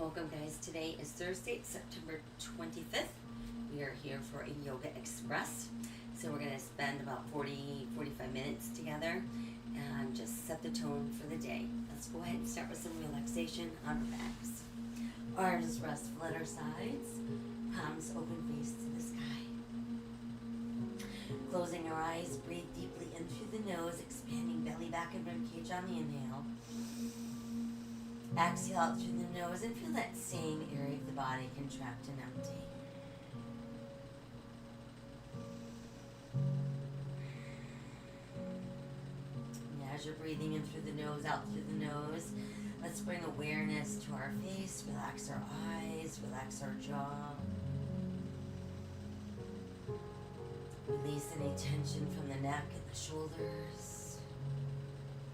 Welcome guys, today is Thursday, September 25th. We are here for a Yoga Express. So we're going to spend about 40-45 minutes together and just set the tone for the day. Let's go ahead and start with some relaxation on our backs. Arms restful at our sides, palms open face to the sky. Closing our eyes, breathe deeply in through the nose, expanding belly, back, and ribcage on the inhale. Exhale out through the nose and feel that same area of the body contract and empty. And as you're breathing in through the nose, out through the nose, let's bring awareness to our face, relax our eyes, relax our jaw. Release any tension from the neck and the shoulders.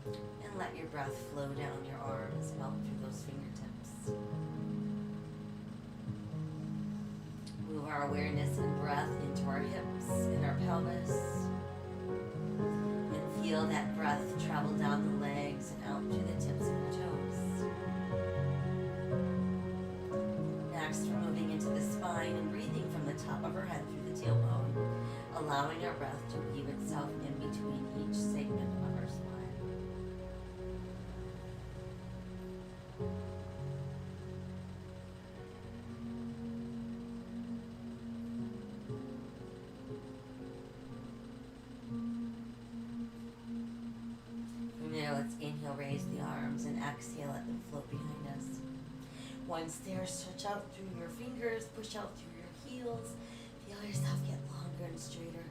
And let your breath flow down your arms and out through those fingertips. Move our awareness and breath into our hips and our pelvis. And feel that breath travel down the legs and out through the tips of your toes. Next, we're moving into the spine and breathing from the top of our head through the tailbone, allowing our breath to weave itself in between each segment of our spine. Let's inhale, raise the arms, and exhale, let them float behind us. Once there, stretch out through your fingers, push out through your heels. Feel yourself get longer and straighter.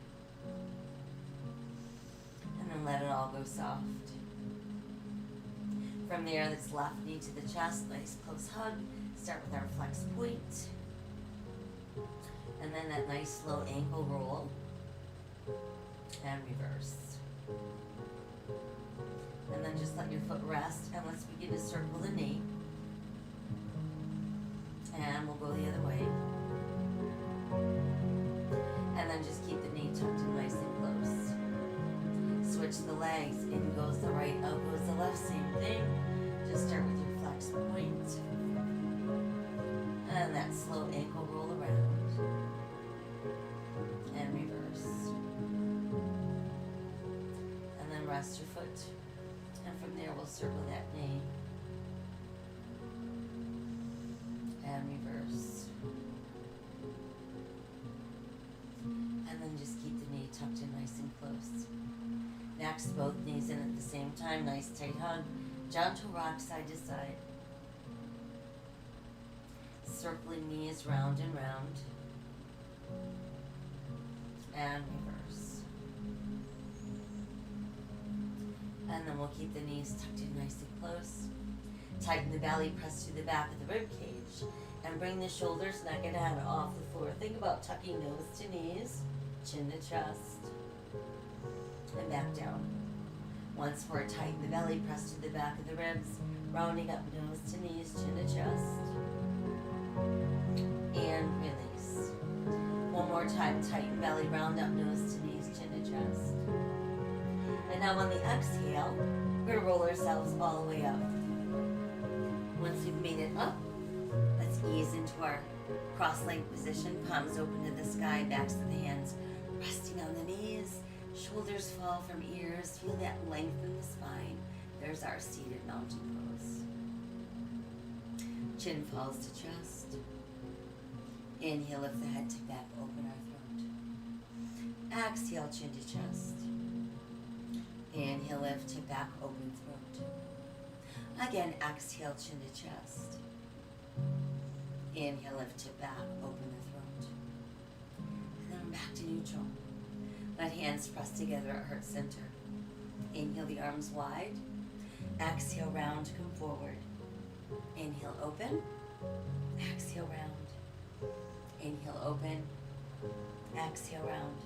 And then let it all go soft. From there, let's left knee to the chest, nice close hug. Start with our flex point. And then that nice slow ankle roll. And reverse. And then just let your foot rest, and let's begin to circle the knee. And we'll go the other way. And then just keep the knee tucked in nice and close. Switch the legs, in goes the right, out goes the left, same thing. Just start with your flex point. And that slow ankle roll around. And reverse. And then rest your foot. And from there, we'll circle that knee. And reverse. And then just keep the knee tucked in nice and close. Next, both knees in at the same time. Nice tight hug. Gentle rock side to side. Circling knees round and round. And reverse. And then we'll keep the knees tucked in nice and close. Tighten the belly, press through the back of the rib cage, and bring the shoulders, neck, and head off the floor. Think about tucking nose to knees, chin to chest, and back down. Once more, tighten the belly, press to the back of the ribs, rounding up nose to knees, chin to chest, and release. One more time, tighten belly, round up nose to knees, chin to chest. And now on the exhale, we're going to roll ourselves all the way up. Once we've made it up, let's ease into our cross-legged position, palms open to the sky, backs of the hands resting on the knees, shoulders fall from ears, feel that length in the spine. There's our seated mountain pose. Chin falls to chest. Inhale, lift the head, tip back, open our throat. Exhale, chin to chest. Inhale, lift, tip back, open throat. Again, exhale, chin to chest. Inhale, lift, tip back, open the throat. And then back to neutral. Let hands press together at heart center. Inhale, the arms wide. Exhale, round, come forward. Inhale, open. Exhale, round. Inhale, open. Exhale, round.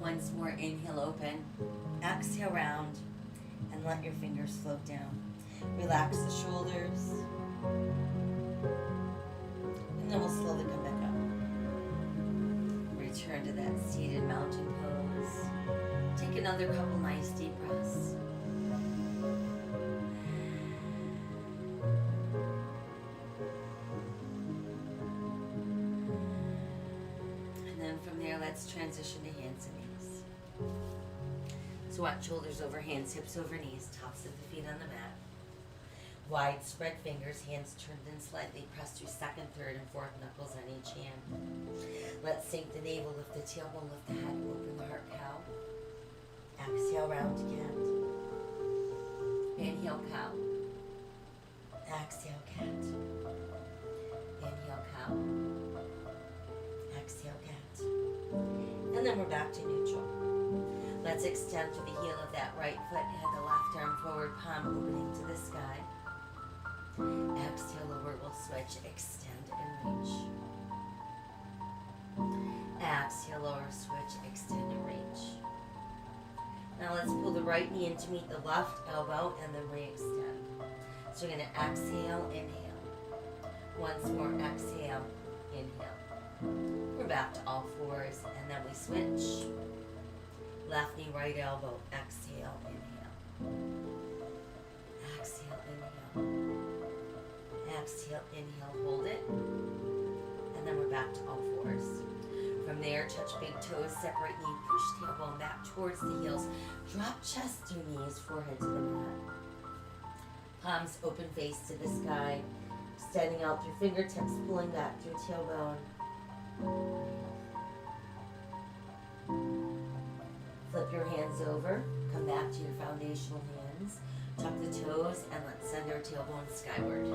Once more, inhale, open, exhale, round, and let your fingers float down. Relax the shoulders, and then we'll slowly come back up. Return to that seated mountain pose. Take another couple nice deep breaths. let's transition to hands and knees. Squat shoulders over hands, hips over knees, tops of the feet on the mat. Wide spread fingers, hands turned in slightly, press through second, third, and fourth knuckles on each hand. Let's sink the navel, lift the tailbone, lift the head, open the heart, cow. Exhale, round cat. Inhale, cow. Exhale, cat. Inhale, cow. Exhale, cat. And then we're back to neutral. Let's extend through the heel of that right foot, head the left arm forward, palm opening to the sky. Exhale, lower, we'll switch, extend and reach. Exhale, lower, switch, extend and reach. Now let's pull the right knee in to meet the left elbow and then re-extend. So we're going to exhale, inhale. Once more, exhale, inhale. We're back to all fours and then we switch. Left knee, right elbow, exhale, inhale. Exhale, inhale. Exhale, inhale, hold it. And then we're back to all fours. From there, touch big toes, separate knee, push tailbone back towards the heels. Drop chest through knees, forehead to the mat. Palms open, face to the sky. Extending out through fingertips, pulling back through tailbone. Flip your hands over, come back to your foundational hands. Tuck the toes and let's send our tailbone skyward.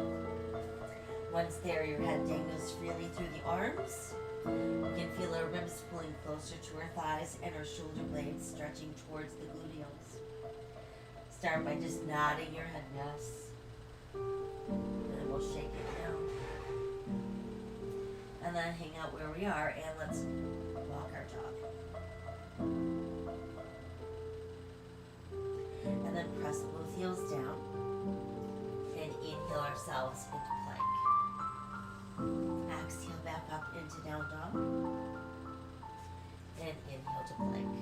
Once there, your head dangles freely through the arms. You can feel our ribs pulling closer to our thighs and our shoulder blades stretching towards the gluteals. Start by just nodding your head yes. And then we'll shake it down. And then hang out where we are and let's walk our dog. And then press both heels down and inhale ourselves into plank. Exhale back up into down dog and inhale to plank.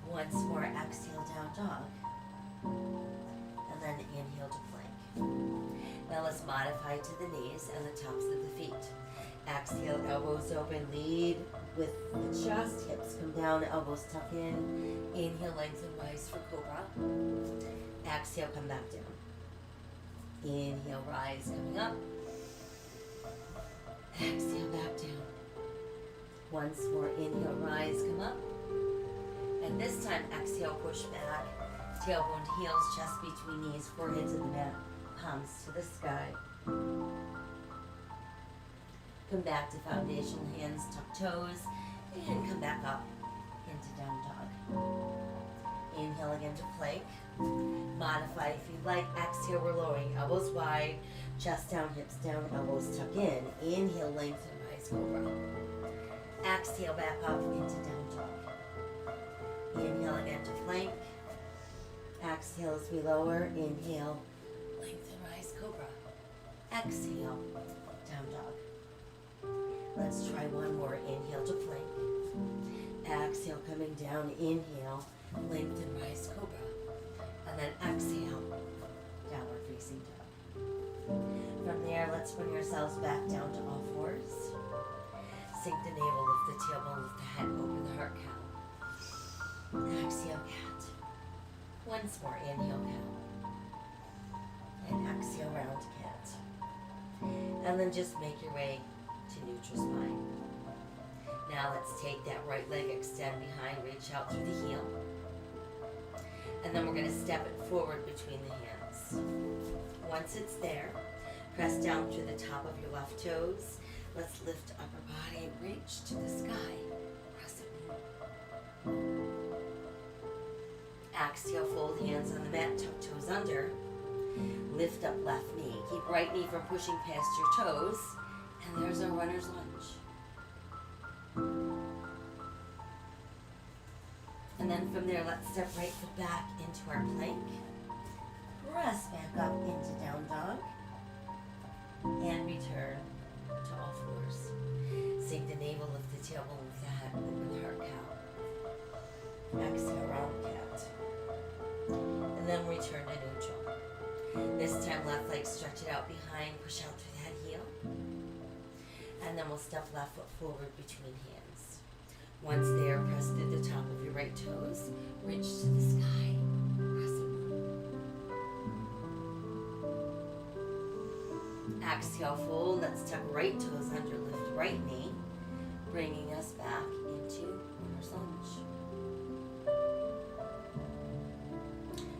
Once more, exhale down dog and then inhale to plank. Now let's modify to the knees and the tops of the feet. Exhale, elbows open, lead with the chest, hips come down, elbows tuck in. Inhale, lengthen, rise for cobra. Exhale, come back down. Inhale, rise, coming up. Exhale, back down. Once more, inhale, rise, come up. And this time, exhale, push back. Tailbone to heels, chest between knees, forehead to the mat, palms to the sky. Come back to foundational hands, tuck toes, and come back up into down dog. Inhale again to plank. Modify if you'd like. Exhale, we're lowering, elbows wide, chest down, hips down, elbows tuck in. Inhale, lengthen, rise, cobra. Exhale, back up into down dog. Inhale again to plank. Exhale as we lower. Inhale, lengthen, rise, cobra. Exhale, down dog. Let's try one more. Inhale to plank. Exhale, coming down. Inhale, lengthen, rise, cobra. And then exhale, downward facing dog. From there, let's bring ourselves back down to all fours. Sink the navel, lift the tailbone, lift the head, open the heart, cow. Exhale, cat. Once more, inhale, cow. And exhale, round cat. And then just make your way to neutral spine. Now let's take that right leg, extend behind, reach out through the heel. And then we're going to step it forward between the hands. Once it's there, press down through the top of your left toes. Let's lift upper body and reach to the sky. Press it. Exhale, fold hands on the mat, tuck toes under. Lift up left knee. Keep right knee from pushing past your toes. And there's our runner's lunge. And then from there, let's step right foot back into our plank. Press back up into down dog. And return to all fours. Sink the navel, lift the tailbone, lift the head, open the heart, cow. Exhale, round cat. And then return to neutral. This time, left leg stretch it out behind, push out through that heel. And then we'll step left foot forward between hands. Once there, press through the top of your right toes, reach to the sky, crescent moon. Exhale, fold. Let's tuck right toes under, lift right knee, bringing us back into runner's lunge.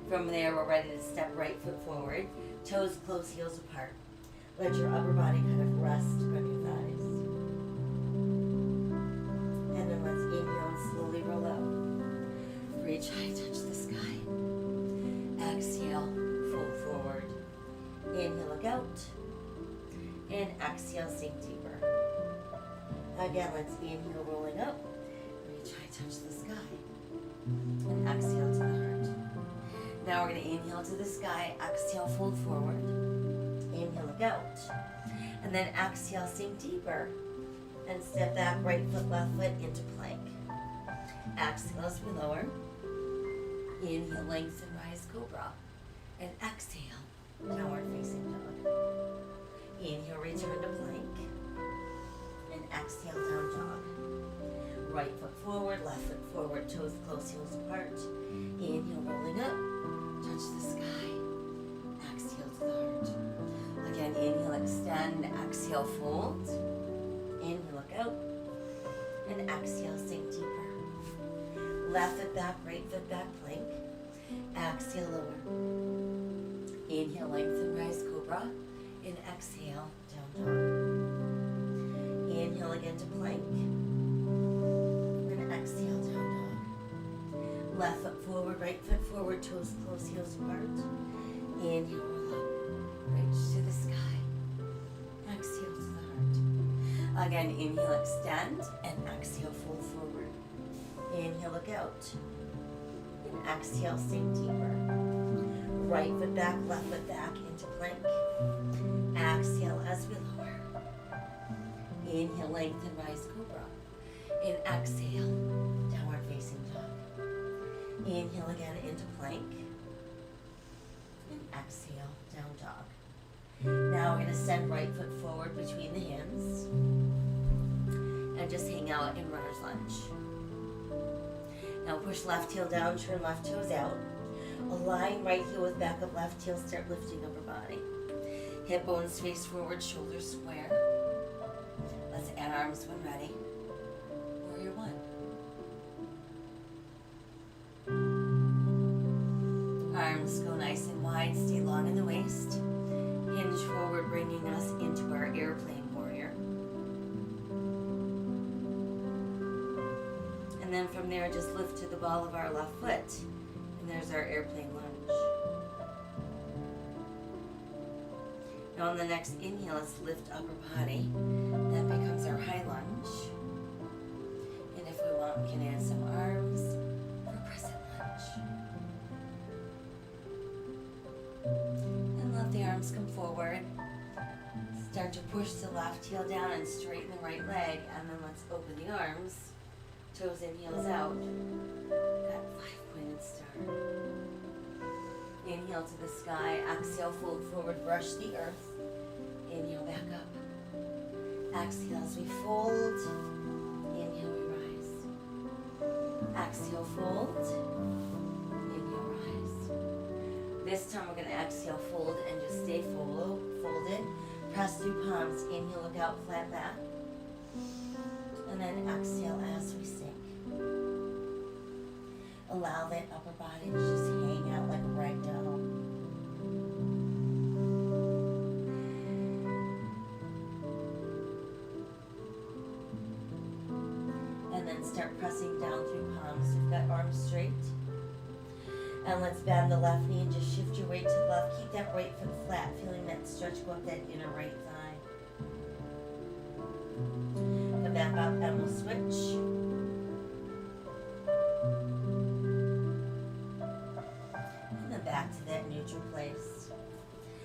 From there, we're ready to step right foot forward, toes close, heels apart. Let your upper body kind of rest on your thighs. And then let's inhale and slowly roll out. Reach high, touch the sky. Exhale, fold forward. Inhale, look out. And exhale, sink deeper. Again, let's inhale, rolling up. Reach high, touch the sky. And exhale to the heart. Now we're going to inhale to the sky, exhale, fold forward. Inhale, look out. And then exhale, sink deeper. And step back, right foot, left foot into plank. Exhale as we lower. Inhale, lengthen, rise, cobra. And exhale, downward facing dog. Inhale, return to plank. And exhale, down dog. Right foot forward, left foot forward, toes close, heels apart. Inhale, rolling up. Touch the sky. Exhale to the heart. Again, inhale, extend. Exhale, fold. Inhale, look out. And exhale, sink deeper. Left foot back, right foot back, plank. Exhale, lower. Inhale, lengthen, rise, cobra. And exhale, down dog. Inhale again to plank. And exhale, down dog. Left foot forward, right foot forward, toes close, heels apart. Inhale, roll up. Reach to the sky. Exhale to the heart. Again, inhale, extend, and exhale, fold forward. Inhale, look out. And exhale, sink deeper. Right foot back, left foot back into plank. Exhale as we lower. Inhale, lengthen, rise, cobra. And exhale, downward facing dog. Inhale again into plank. And exhale, down dog. Now we're going to send right foot forward between the hands. And just hang out in runner's lunge. Now push left heel down, turn left toes out. Align right heel with back of left heel, start lifting upper body. Hip bones face forward, shoulders square. Let's add arms when ready. Warrior one. Arms go nice and wide, stay long in the waist. Hinge forward, bringing us into our airplane warrior. And then from there, just lift to the ball of our left foot. And there's our airplane lunge. Now on the next inhale, let's lift upper body. That becomes our high lunge. And if we want, we can add some arms for crescent lunge. And let the arms come forward. Start to push the left heel down and straighten the right leg. And then let's open the arms. Toes in, heels out. That 5-pointed star. Inhale to the sky. Exhale, fold forward, brush the earth. Inhale, back up. Exhale as we fold. Inhale, we rise. Exhale, fold. Inhale, rise. This time we're going to exhale, fold, and just stay folded. Press through palms. Inhale, look out, flat back. And then exhale as we sink. Allow that upper body to just hang out like a rag doll. And then start pressing down through palms. We've got arms straight. And let's bend the left knee and just shift your weight to the left. Keep that right foot flat, feeling that stretch go up that inner right thigh. Come back up and we'll switch. And then back to that neutral place.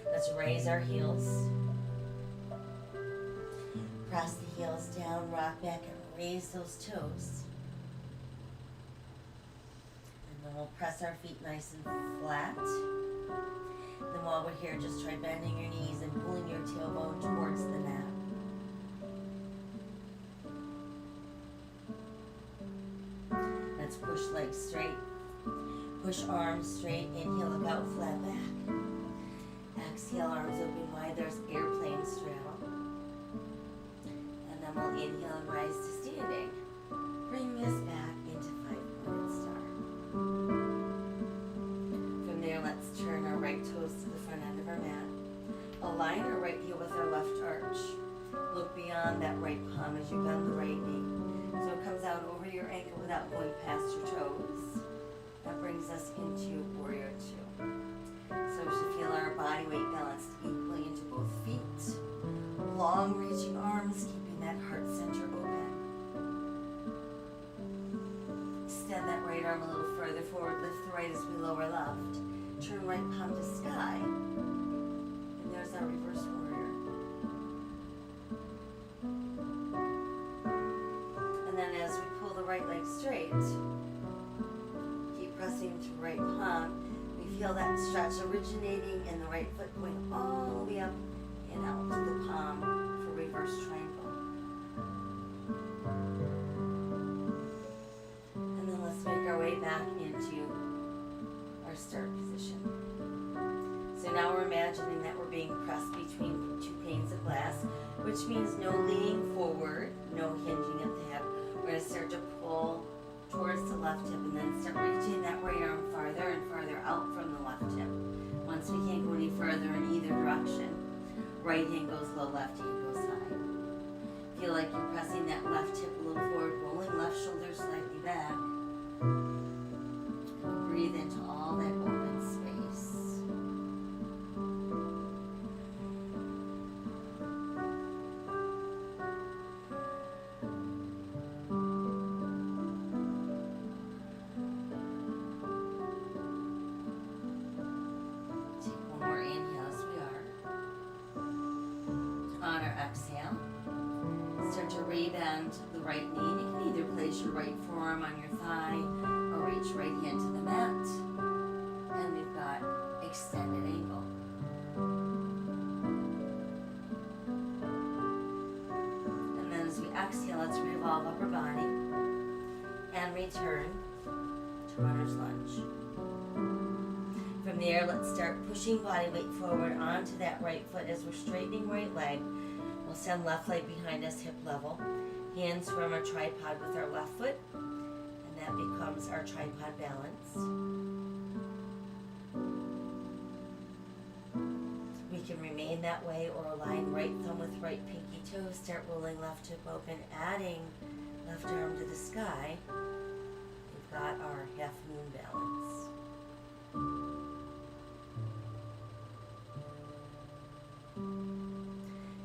Let's raise our heels. Press the heels down, rock back, and raise those toes. And then we'll press our feet nice and flat. Then while we're here, just try bending your knees and pulling your tailbone towards the mat. hands, push legs straight. Push arms straight, inhale, look out, flat back. Exhale, arms open wide, there's airplane straddle. And then we'll inhale and rise to standing. Bring this back into 5-pointed star. From there, let's turn our right toes to the front end of our mat. Align our right heel with our left arch. Look beyond that right palm as you bend the right knee. So it comes out over your ankle without going past your toes. That brings us into Warrior Two. So we should feel our body weight balanced equally into both feet. Long reaching arms, keeping that heart center open. Extend that right arm a little further forward, lift the right as we lower left. Turn right palm to sky. And there's our reverse warrior. And then as we pull the right leg straight, keep pressing to right palm. We feel that stretch originating in the right foot going all the way up and out to the palm for reverse triangle. And then let's make our way back into our start position. So now we're imagining that we're being pressed between two panes of glass, which means no leaning forward, no hinging at the hip. We're going to start to pull towards the left hip and then start reaching that right arm farther and farther out from the left hip. Once we can't go any further in either direction, right hand goes low, left hand goes high. Feel like you're pressing that left hip a little forward, rolling left shoulder slightly back. Breathe into all that open space. Exhale. Start to rebend the right knee. You can either place your right forearm on your thigh or reach right hand to the mat. And we've got extended angle. And then as we exhale, let's revolve upper body and return to runner's lunge. From there, let's start pushing body weight forward onto that right foot as we're straightening right leg. We'll send left leg behind us, hip level. Hands from our tripod with our left foot, and that becomes our tripod balance. We can remain that way or align right thumb with right pinky toe. Start rolling left hip open, adding left arm to the sky. We've got our half moon balance.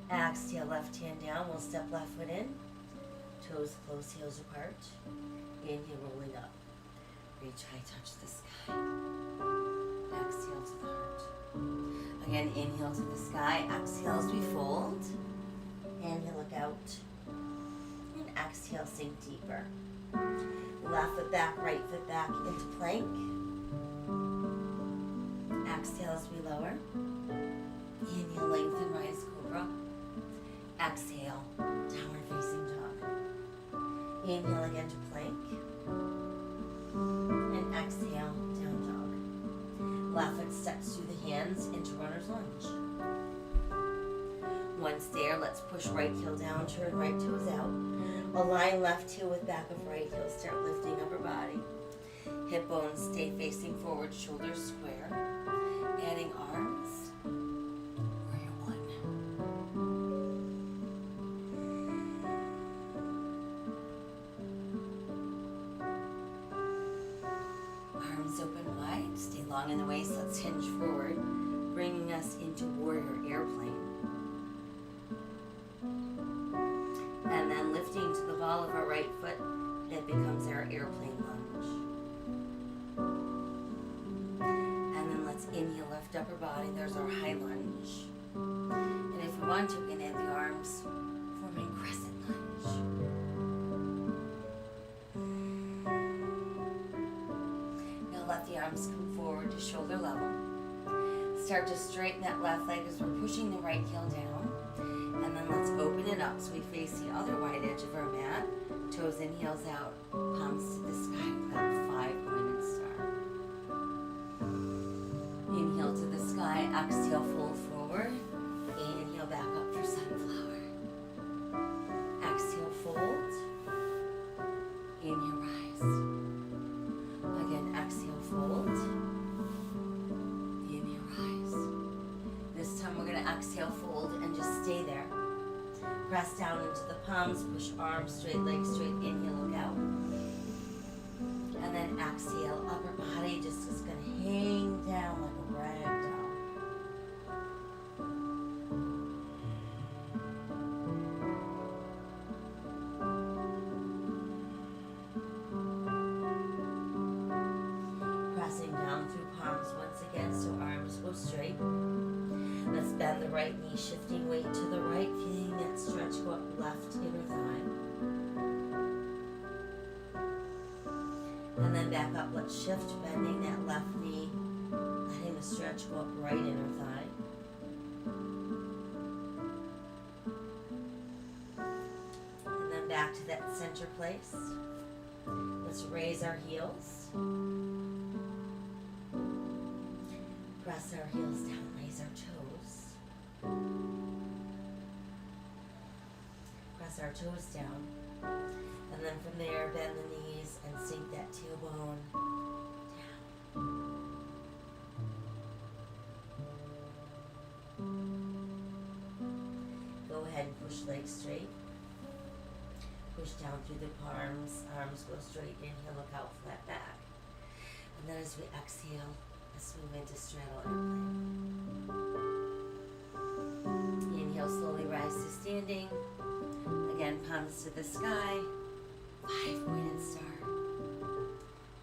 Exhale, left hand down. We'll step left foot in. Toes close, heels apart. Inhale, rolling up. Reach high, touch the sky. Exhale to the heart. Again, inhale to the sky. Exhale as we fold. Inhale, look out. And exhale, sink deeper. Left foot back, right foot back into plank. Exhale as we lower. Inhale, lengthen, rise, cobra. Exhale, downward facing dog. Inhale again to plank. And exhale, down dog. Left foot steps through the hands into runner's lunge. Once there, let's push right heel down, turn right toes out. Align left heel with back of right heel. Start lifting upper body. Hip bones stay facing forward, shoulders square. Adding arms. Long in the waist, let's hinge forward, bringing us into warrior airplane. And then lifting to the ball of our right foot, it becomes our airplane lunge. And then let's inhale, lift upper body, there's our high lunge. And if we want to, we can add the arms, forming crescent lunge. Let the arms come forward to shoulder level. Start to straighten that left leg as we're pushing the right heel down. And then let's open it up so we face the other wide edge of our mat. Toes in, heels out, palms to the sky with that 5-pointed star. Inhale to the sky, exhale, fold forward. Inhale back up for sunflower. Exhale, fold. Inhale, rise. Again, exhale, fold. Inhale, rise. This time we're going to exhale, fold, and just stay there. Press down into the palms, push arms straight, legs straight, inhale, look out. And then exhale, upper body just is going to hang down like a rag doll. Pressing down through palms once again so arms go straight. Let's bend the right knee, shifting weight to the right, feeling that stretch go up left inner thigh. And then back up, let's shift, bending that left knee, letting the stretch go up right inner thigh. And then back to that center place. Let's raise our heels. Press our heels down, raise our toes. Press our toes down. And then from there, bend the knees and sink that tailbone down. Go ahead and push legs straight. Push down through the palms, arms go straight, inhale, look out, flat back. And then as we exhale, let's move into straddle airplane. Inhale, slowly rise to standing. Again, palms to the sky. 5-pointed star.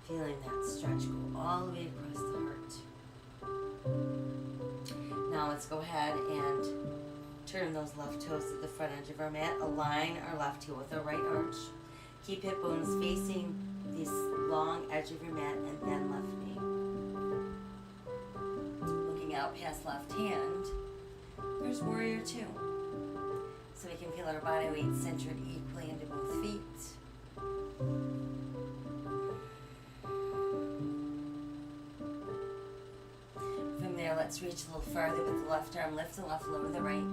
Feeling that stretch go all the way across the heart. Now let's go ahead and turn those left toes to the front edge of our mat. Align our left heel with our right arch. Keep hip bones facing this long edge of your mat and bend left knee. Looking out past left hand, there's warrior 2. So we can feel our body weight centered equally into both feet. From there, let's reach a little farther with the left arm. Lift the left, lower the right.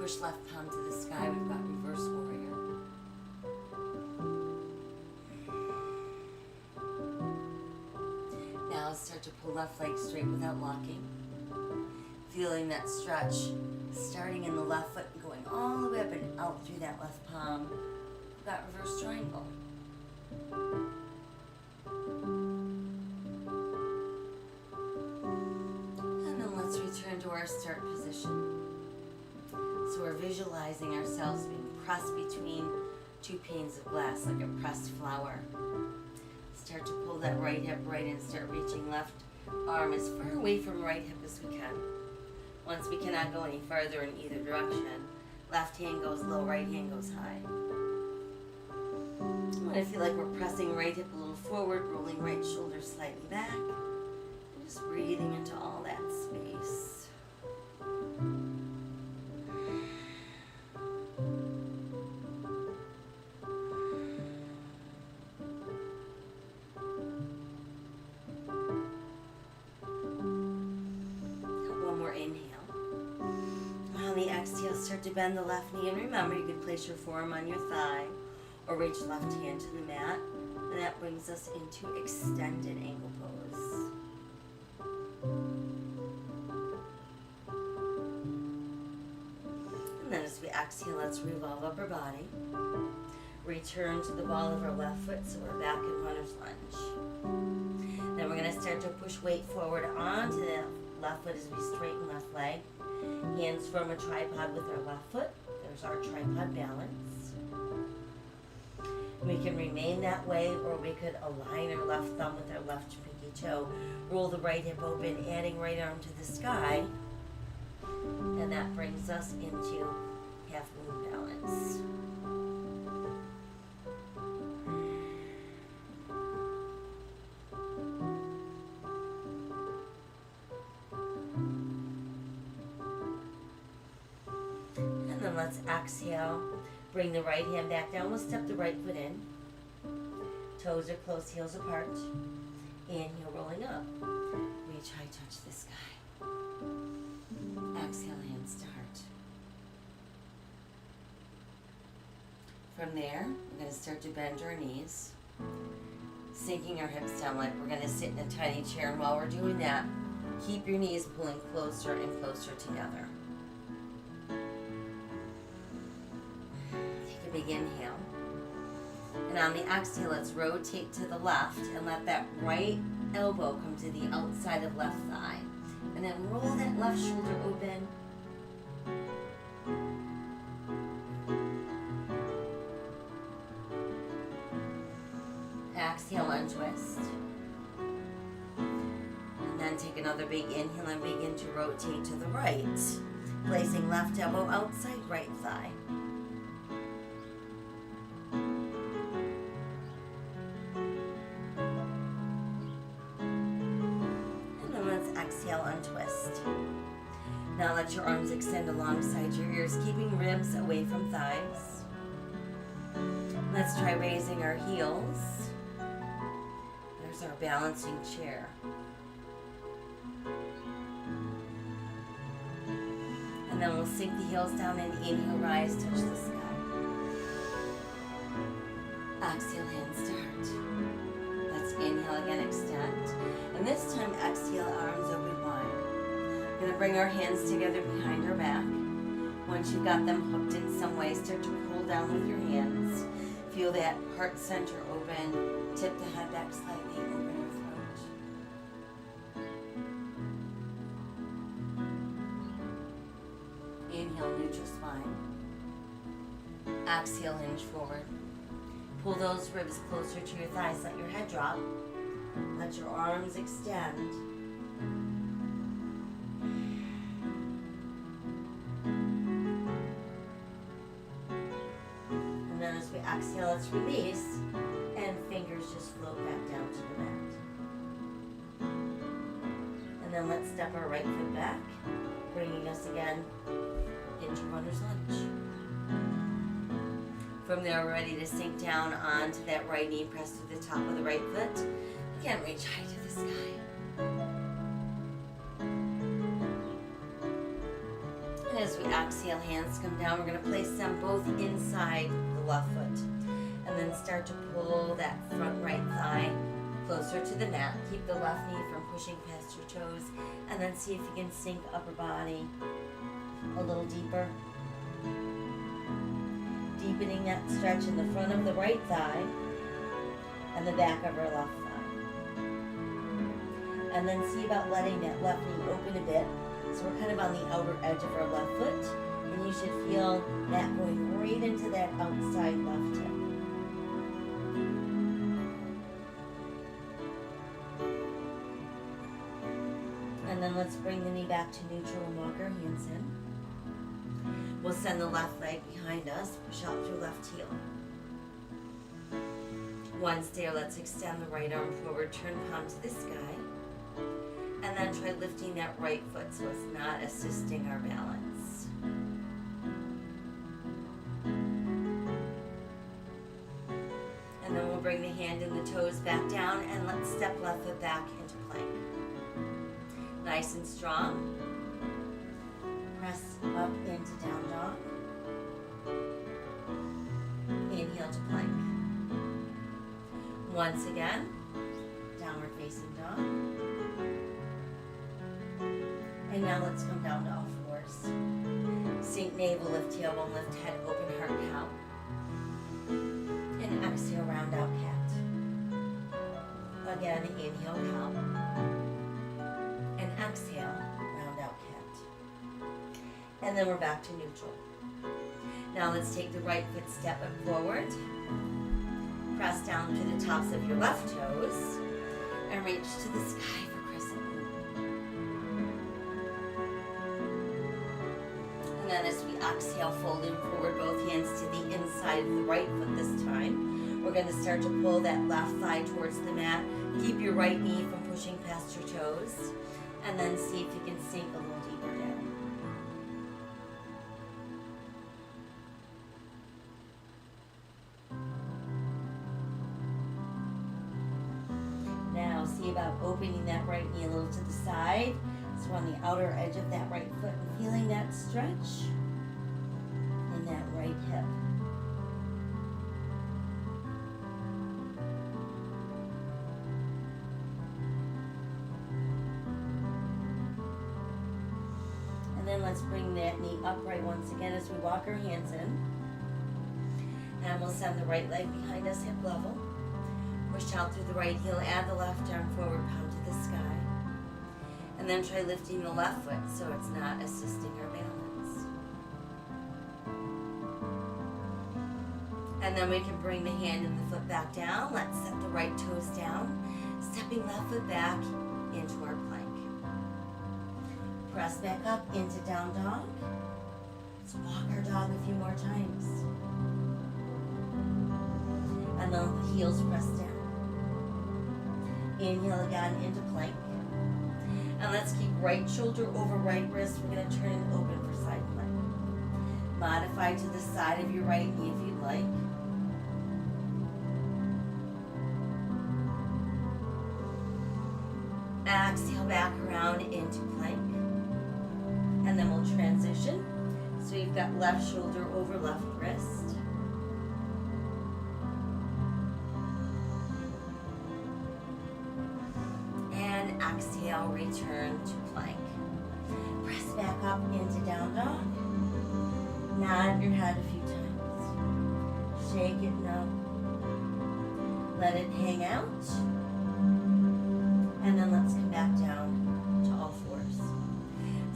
Push left palm to the sky. We've got reverse warrior. Now let's start to pull left leg straight without locking. Feeling that stretch, starting in the left foot and going all the way up and out through that left palm. We've got reverse triangle. And then let's return to our start position. So we're visualizing ourselves being pressed between 2 panes of glass like a pressed flower. Start to pull that right hip right and start reaching left arm as far away from right hip as we can. Once we cannot go any farther in either direction, left hand goes low, right hand goes high. When I feel like we're pressing right hip a little forward, rolling right shoulder slightly back, and just breathing into all that space. Start to bend the left knee, and remember you can place your forearm on your thigh or reach left hand to the mat, and that brings us into extended ankle pose. And then as we exhale, let's revolve upper body. Return to the ball of our left foot so we're back in runner's lunge. Then we're going to start to push weight forward onto the left foot as we straighten left leg. Hands form a tripod with our left foot. There's our tripod balance. We can remain that way, or we could align our left thumb with our left pinky toe. Roll the right hip open, adding right arm to the sky. And that brings us into half moon balance. let's exhale. Bring the right hand back down. We'll step the right foot in. Toes are close, heels apart. Inhale, rolling up. Reach high, touch the sky. Exhale, hands to heart. From there, we're going to start to bend our knees, sinking our hips down like we're going to sit in a tiny chair. And while we're doing that, keep your knees pulling closer and closer together. Take a big inhale. And on the exhale, let's rotate to the left and let that right elbow come to the outside of left thigh. And then roll that left shoulder open. Exhale, untwist. And then take another big inhale and begin to rotate to the right, placing left elbow outside right thigh. And then let's exhale, untwist. Now let your arms extend alongside your ears, keeping ribs away from thighs. Let's try raising our heels. There's our balancing chair. And then we'll sink the heels down and inhale, rise, touch the sky. Exhale, hands to heart. Let's inhale again, extend. And this time, exhale, arms open wide. We're going to bring our hands together behind our back. Once you've got them hooked in some way, start to pull down with your hands. Feel that heart center open. Tip the head back slightly, open your throat. Inhale, neutral spine. Exhale, hinge forward. Pull those ribs closer to your thighs. Let your head drop. Let your arms extend. And then as we exhale, let's release. And fingers just float back down to the mat. And then let's step our right foot back, bringing us again into runner's lunge. From there, we're ready to sink down onto that right knee, press to the top of the right foot. Again, reach high to the sky. And as we exhale, hands come down. We're going to place them both inside the left foot. And then start to pull that front right thigh closer to the mat. Keep the left knee from pushing past your toes. And then see if you can sink upper body a little deeper. Deepening that stretch in the front of the right thigh and the back of our left thigh. And then see about letting that left knee open a bit. So we're kind of on the outer edge of our left foot. And you should feel that going right into that outside left hip. And then let's bring the knee back to neutral and walk our hands in. We'll send the left leg behind us, push out through left heel. Once there, let's extend the right arm forward, turn palm to the sky. And then try lifting that right foot so it's not assisting our balance. And then we'll bring the hand and the toes back down and let's step left foot back into plank. Nice and strong. Press up into down dog. Inhale to plank. Once again, downward facing dog. And now let's come down to all fours. Sink navel, lift tailbone, lift head, open heart cow. And exhale, round out cat. Again, inhale, cow. And exhale, round out cat. And then we're back to neutral. Now let's take the right foot, step it forward. Press down to the tops of your left toes. And reach to the sky for crescent moon. And then as we exhale, folding forward both hands to the inside of the right foot this time. We're going to start to pull that left thigh towards the mat. Keep your right knee from pushing past your toes. And then see if you can sink a little deeper down. job opening that right knee a little to the side. So on the outer edge of that right foot and feeling that stretch in that right hip. And then let's bring that knee upright once again as we walk our hands in. And we'll send the right leg behind us, hip level. Push out through the right heel, add the left arm forward, pound to the sky. And then try lifting the left foot so it's not assisting our balance. And then we can bring the hand and the foot back down. Let's set the right toes down, stepping left foot back into our plank. Press back up into down dog. Let's walk our dog a few more times. And then the heels press down. Inhale again into plank. And let's keep right shoulder over right wrist. We're going to turn it open for side plank. Modify to the side of your right knee if you'd like. Exhale back around into plank. And then we'll transition. So you've got left shoulder over left wrist. And exhale, return to plank. Press back up into down dog. Nod your head a few times. Shake it no. Let it hang out. And then let's come back down to all fours.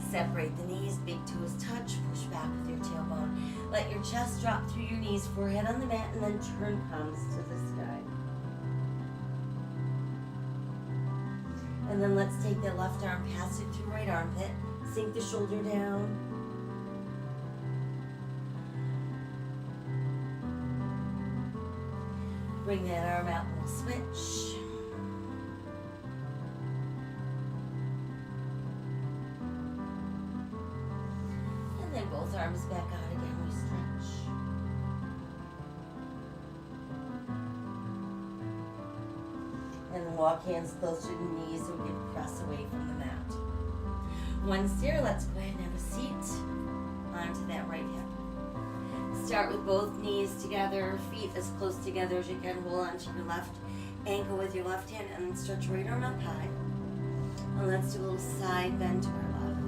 Separate the knees, big toes touch, push back with your tailbone. Let your chest drop through your knees, forehead on the mat, and then turn palms to the sky. And then let's take the left arm, pass it through right armpit, sink the shoulder down. Bring that arm out and we'll switch. And then both arms back out again, we stretch. And then walk hands close to the knees so we can press away from the mat. Once there, let's go ahead and have a seat onto that right hip. Start with both knees together, feet as close together as you can. Hold onto your left ankle with your left hand and then stretch right arm up high. And let's do a little side bend to our left.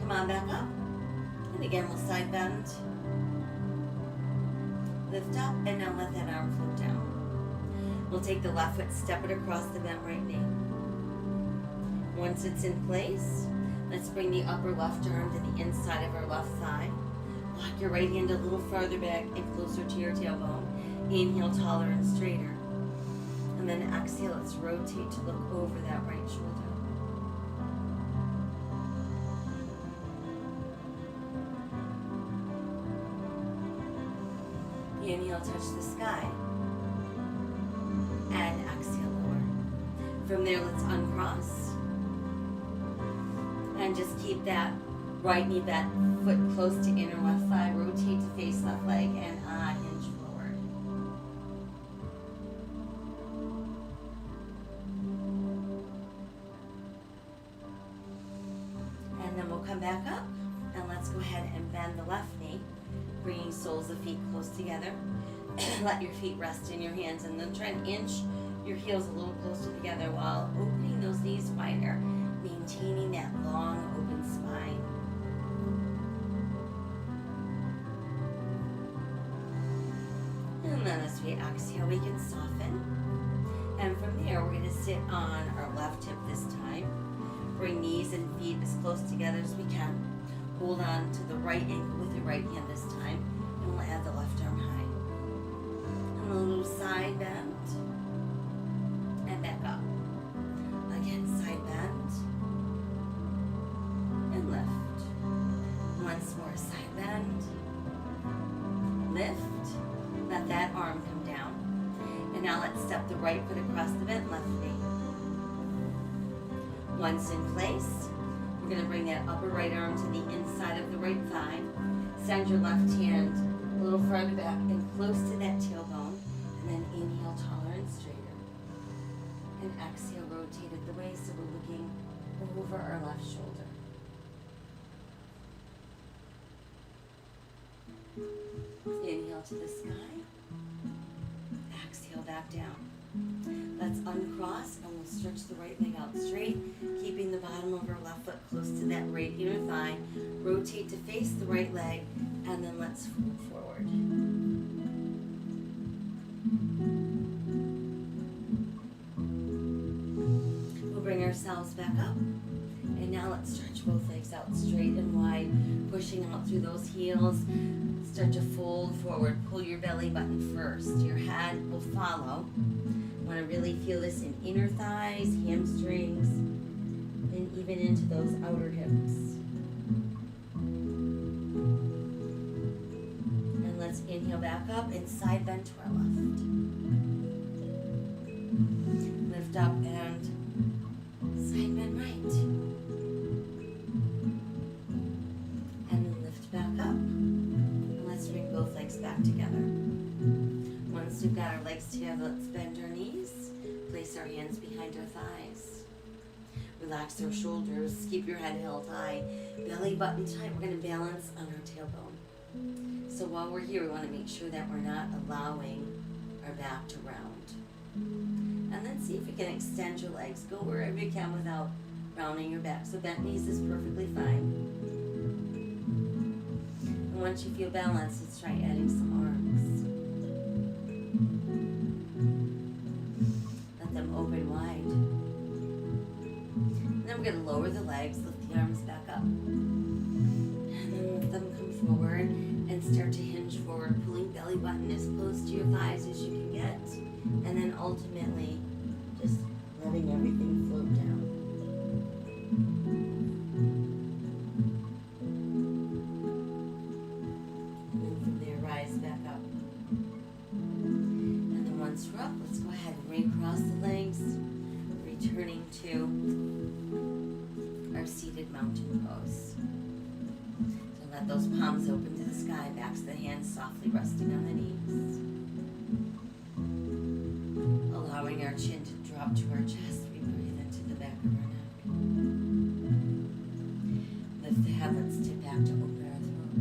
Come on back up. And again, we'll side bend. Lift up and now let that arm float down. We'll take the left foot, step it across the bent right knee. Once it's in place, let's bring the upper left arm to the inside of our left thigh. Walk your right hand a little farther back and closer to your tailbone. Inhale, taller and straighter. And then exhale, let's rotate to look over that right shoulder. Inhale, touch the sky. And exhale, lower. From there, let's uncross. And just keep that right knee bent, foot close to inner left thigh. Rotate to face left leg and hinge forward. And then we'll come back up and let's go ahead and bend the left knee, bringing soles of feet close together. Let your feet rest in your hands and then try and inch your heels a little closer together while opening those knees wider, maintaining that long open spine. And then as we exhale, we can soften. And from there, we're going to sit on our left hip this time. Bring knees and feet as close together as we can. Hold on to the right ankle with your right hand this time. And we'll add the left arm high. And a little side bend. And back up. Again, side bend. And lift. Once more, side bend. Lift. Let that arm come down. And now let's step the right foot across the bent left knee. Once in place, we're going to bring that upper right arm to the inside of the right thigh. Send your left hand a little farther back and close to that tailbone. And then inhale, taller and straighter. And exhale, rotate at the waist so we're looking over our left shoulder. Inhale to the sky. Exhale back down. Let's uncross and we'll stretch the right leg out straight, keeping the bottom of our left foot close to that right inner thigh. Rotate to face the right leg, and then let's fold forward. We'll bring ourselves back up. And now let's stretch both legs out straight and wide, pushing out through those heels. Start to fold forward. Pull your belly button first. Your head will follow. Want to really feel this in inner thighs, hamstrings, and even into those outer hips. And let's inhale back up and side bend to our left. Lift up and side bend right. And then lift back up. And let's bring both legs back together. Once we've got our legs together, let's bend our knees. Place our hands behind our thighs. Relax our shoulders. Keep your head held high. Belly button tight. We're going to balance on our tailbone. So while we're here, we want to make sure that we're not allowing our back to round. And then see if you can extend your legs. Go wherever you can without rounding your back. So bent knees is perfectly fine. And once you feel balanced, let's try adding some arms. Let them open wide. And then we're going to lower the legs, lift the arms back up. And then let them come forward and start to hinge forward, pulling belly button as close to your thighs as you can get. And then ultimately, just letting everything float down. And then from there, rise back up. And then once we're up, let's go ahead and recross the legs, returning to our seated mountain pose. So let those palms open to the sky, backs of the hands softly resting on the knees. Allowing our chin to drop to our chest, we breathe into the back of our neck. Lift the head, let's tip back to open our throat.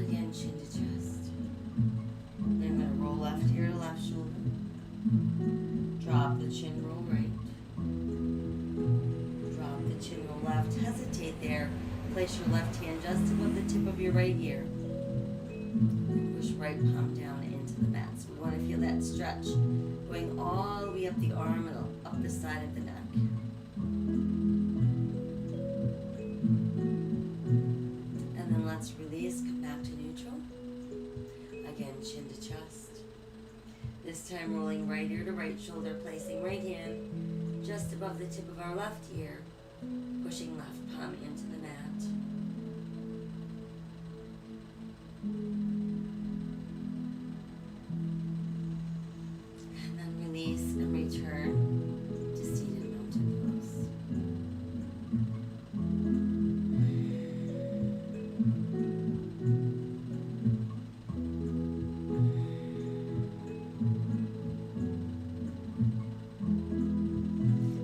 Again, chin to chest. Then I'm going to roll left ear to left shoulder. Drop the chin, roll right. Drop the chin, roll left. Hesitate there. Place your left hand just above the tip of your right ear. Push right palm down into the mat. So we want to feel that stretch going all the way up the arm and up the side of the neck. And then let's release, come back to neutral. Again, chin to chest. This time rolling right ear to right shoulder, placing right hand just above the tip of our left ear, pushing left palm into the mat. And then release and return to seated mountain pose.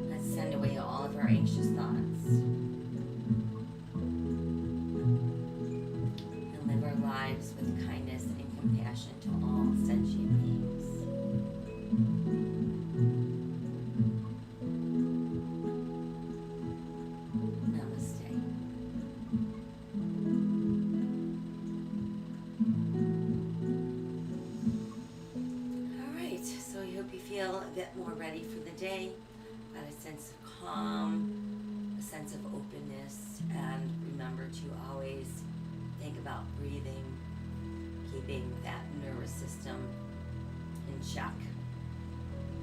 Let's send away all of our anxious thoughts. And live our lives with kindness and compassion to all sentient beings. Namaste. All right, so I hope you feel a bit more ready for the day. Got a sense of calm, a sense of openness, and remember to always think about breathing, keeping that nervous system in check.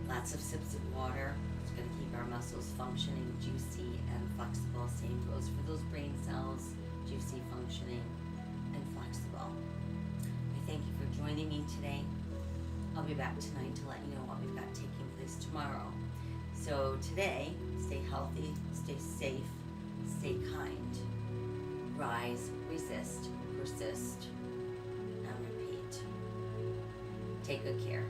Lots of sips of water. It's going to keep our muscles functioning, juicy and flexible. Same goes for those brain cells, juicy, functioning, and flexible. I thank you for joining me today. I'll be back tonight to let you know what we've got taking place tomorrow. So today, stay healthy, stay safe, stay kind. Rise, resist, persist, and repeat. Take good care.